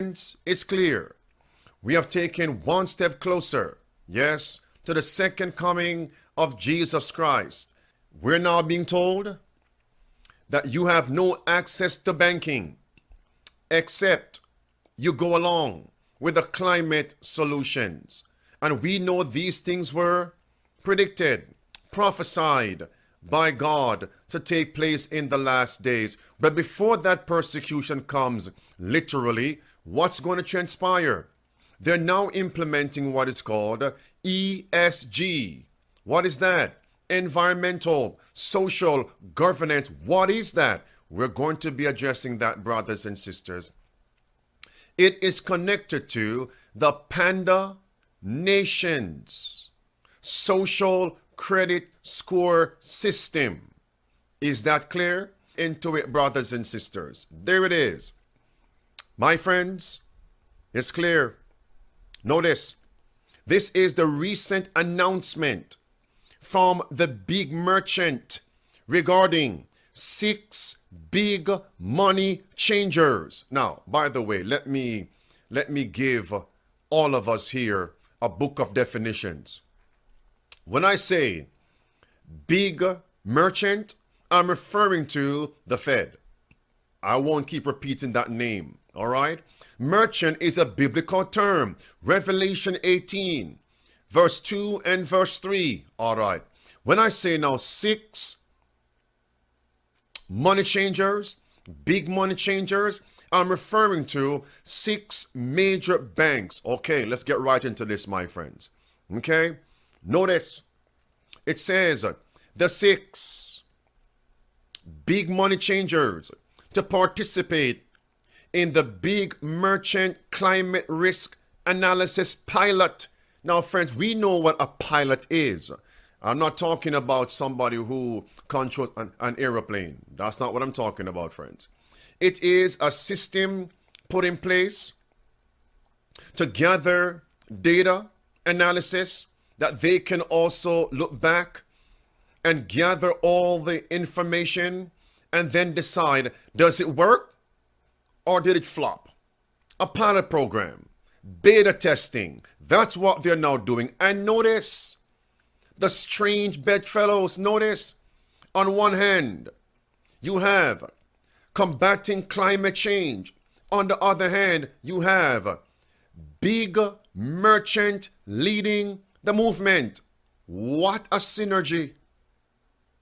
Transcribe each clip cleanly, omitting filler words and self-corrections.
It's clear. We have taken one step closer, yes, to the second coming of Jesus Christ. We're now being told that you have no access to banking except you go along with the climate solutions. And we know these things were predicted, prophesied by God to take place in the last days. But before that persecution comes, literally, what's going to transpire? They're now implementing what is called ESG. What is that? Environmental, social governance. What is that? We're going to be addressing that, brothers and sisters. It is connected to the Panda Nations social credit score system. Is that clear? Into it, brothers and sisters. There it is. My friends, it's clear. Notice, this is the recent announcement from the big merchant regarding 6 big money changers. Now, by the way, let me give all of us here a book of definitions. When I say big merchant, I'm referring to the Fed. I won't keep repeating that name, all right? Merchant is a biblical term. Revelation 18, verse 2 and verse 3, all right? When I say now 6 money changers, big money changers, I'm referring to 6 major banks. Okay, let's get right into this, my friends. Okay, notice it says the 6 big money changers to participate in the big merchant climate risk analysis pilot. Now, friends, we know what a pilot is. I'm not talking about somebody who controls an airplane. That's not what I'm talking about, friends. It is a system put in place to gather data analysis that they can also look back and gather all the information and then decide, does it work or did it flop? A pilot program, beta testing, that's what they're now doing. And notice the strange bedfellows. Notice, on one hand, you have combating climate change. On the other hand, you have big merchant leading the movement. What a synergy.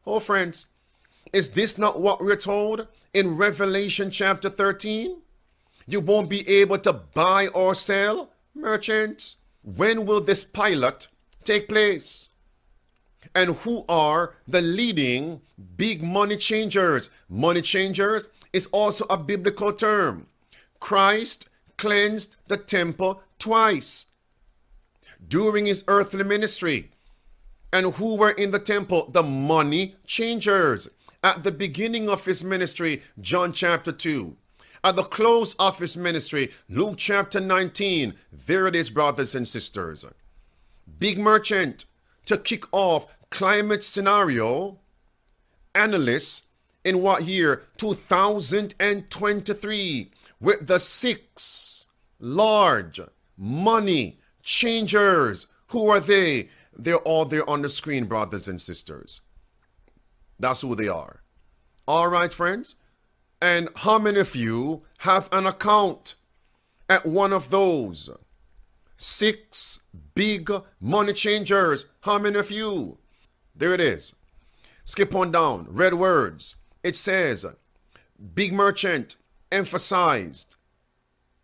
Oh, friends, is this not what we're told in Revelation chapter 13? You won't be able to buy or sell, merchants. When will this pilot take place? And who are the leading big money changers? Money changers is also a biblical term. Christ cleansed the temple twice during his earthly ministry. And who were in the temple? The money changers. At the beginning of his ministry, John chapter 2. At the close of his ministry, Luke chapter 19. There it is, brothers and sisters. Big merchant to kick off climate scenario analysts in what year? 2023, with the 6 large money changers. Who are they? They're all there on the screen, brothers and sisters. That's who they are. All right, friends. And how many of you have an account at one of those 6 big money changers? How many of you? There it is. Skip on down. Red words. It says, big merchant emphasized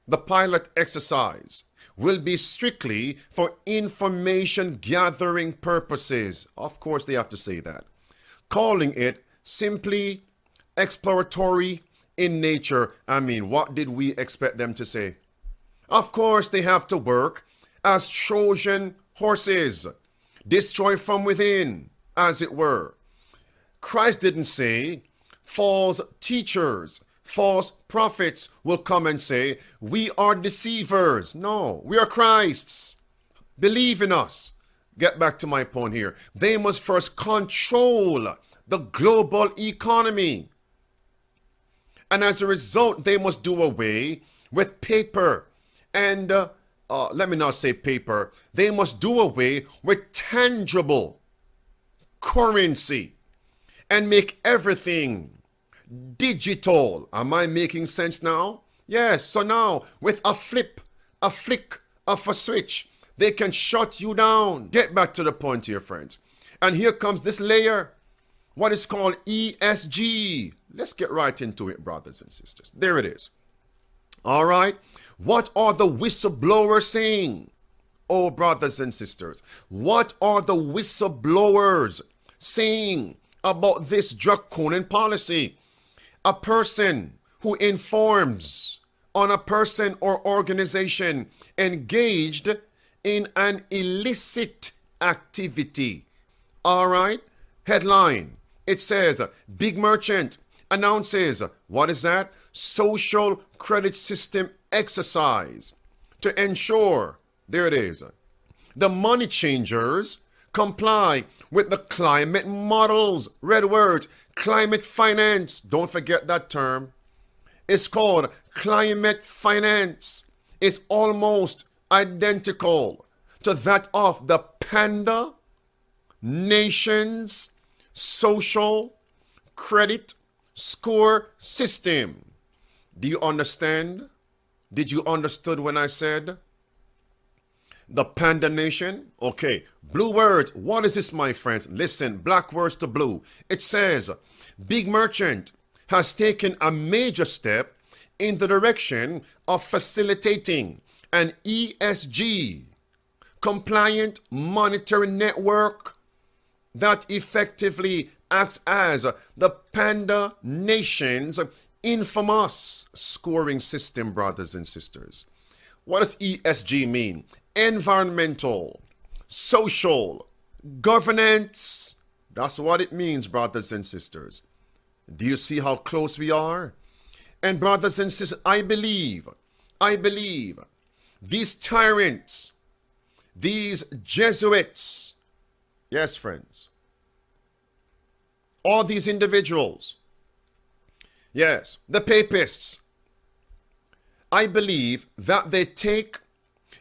the pilot exercise will be strictly for information gathering purposes. Of course, they have to say that. Calling it simply exploratory in nature. I mean, what did we expect them to say? Of course, they have to work as Trojan horses, destroy from within, as it were. Christ didn't say false teachers, false prophets will come and say, we are deceivers. No, we are Christ's. Believe in us. Get back to my point here. They must first control the global economy. And as a result, they must do away with paper and, let me not say paper, they must do away with tangible currency and make everything digital. Am I making sense now? Yes, so now with a flick of a switch, they can shut you down. Get back to the point here, friends. And here comes this layer, what is called ESG. Let's get right into it, brothers and sisters. There it is. All right. What are the whistleblowers saying? Oh, brothers and sisters, what are the whistleblowers saying about this draconian policy? A person who informs on a person or organization engaged in an illicit activity. All right. Headline. It says, big merchant announces, what is that? Social credit system exercise to ensure, there it is, the money changers comply with the climate models. Red words, climate finance. Don't forget that term. It's called climate finance. It's almost identical to that of the Panda Nation's social credit score system. Do you understand? Did you understood when I said the Panda Nation? Okay, blue words. What is this, my friends? Listen, black words to blue. It says, big merchant has taken a major step in the direction of facilitating an ESG compliant monetary network that effectively acts as the Panda Nation's infamous scoring system, brothers and sisters. What does ESG mean? Environmental, social, governance. That's what it means, brothers and sisters. Do you see how close we are? And brothers and sisters, I believe, these tyrants, these Jesuits, yes, friends, all these individuals, yes, the papists, I believe that they take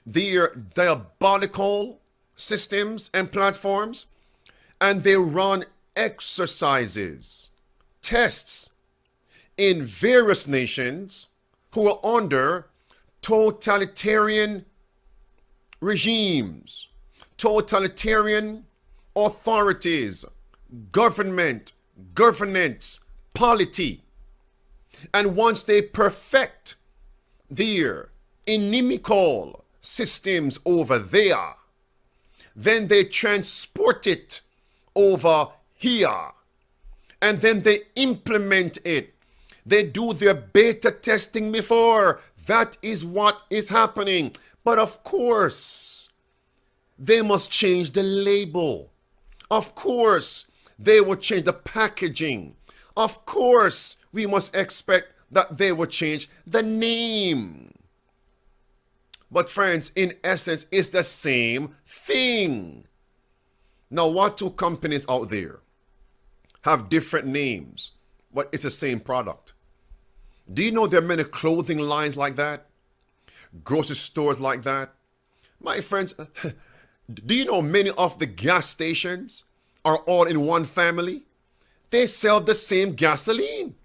their diabolical systems and platforms and they run exercises, tests in various nations who are under totalitarian regimes, totalitarian authorities, government, governance, polity. And once they perfect their inimical systems over there, then they transport it over here. And then they implement it. They do their beta testing before. That is what is happening. But of course, they must change the label. Of course, they will change the packaging. Of course, we must expect that they will change the name. But friends, in essence, it's the same thing. Now, what two companies out there have different names, but it's the same product? Do you know there are many clothing lines like that? Grocery stores like that? My friends, do you know many of the gas stations are all in one family? They sell the same gasoline,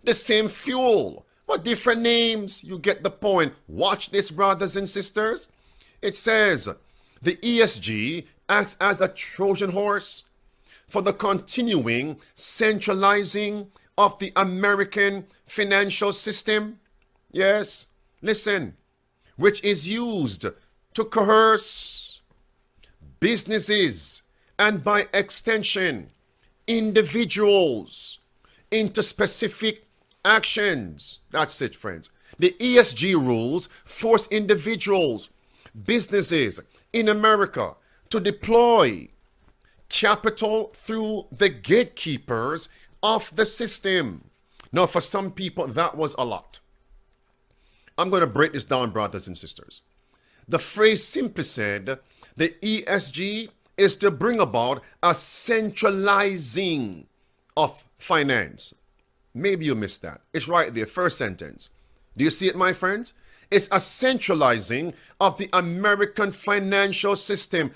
the same fuel, but different names. You get the point. Watch this, brothers and sisters. It says the ESG acts as a Trojan horse for the continuing centralizing of the American financial system. Yes, listen, which is used to coerce businesses and by extension individuals into specific actions. That's it, friends. The ESG rules force individuals, businesses in America to deploy capital through the gatekeepers of the system. Now, for some people, that was a lot. I'm going to break this down, brothers and sisters. The phrase simply said, the ESG is to bring about a centralizing of finance. Maybe you missed that. It's right there, first sentence. Do you see it, my friends? is a centralizing of the American financial system